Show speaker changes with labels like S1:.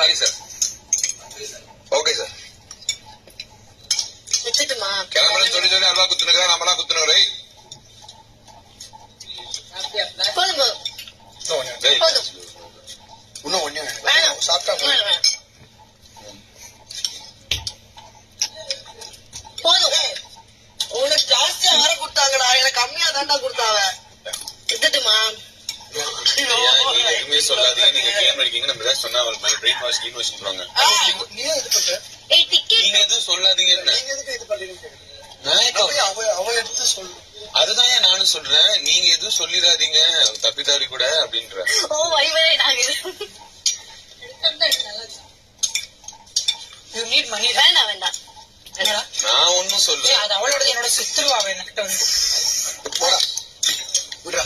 S1: Sorry sir. Okay sir.
S2: வச்சுட்டுமா?
S1: கிளம்புறேன்னு சொல்லி அல்வா குத்துனுக்கிறா, நம்மளா குத்துனுக்குறே.
S2: போதும் போதும்.
S3: இன்னும் ஒண்ணு சாப்பிட்டா
S2: போதும். உனக்கு ஜாஸ்தியா வர கொடுத்தாங்கடா, எனக்கு கம்மியா தாண்டா கொடுத்தாவ. விட்டுட்டுமா?
S1: எதுவுமே சொல்லாதீங்க. நீங்க கேம் அடிக்கீங்க, நம்ம ஏதாவது சொன்னா பிரெயின் வாஷ் கீன் வாஷ் பண்ணுவாங்க.
S3: நீ இது பண்ற?
S1: நீங்க எதுவும் சொல்லாதீங்க.
S3: நீங்க எதுக்கு இது பண்றீங்க? அவ எடுத்து சொல்லு.
S1: அதுதான் நானும் சொல்றேன். நீங்க எதுவும் சொல்லிடாதீங்க தப்பி தவறி கூட அப்படின்ற.
S2: ஓ வைவே நாங்க
S4: You need money.
S2: வேண்டாம் வேண்டாம்.
S1: நான் ஒன்னும் சொல்ல.
S4: அது அவளோட என்னோட சித்துருவா அவ என்கிட்ட வந்து.
S3: போடா விடுறா.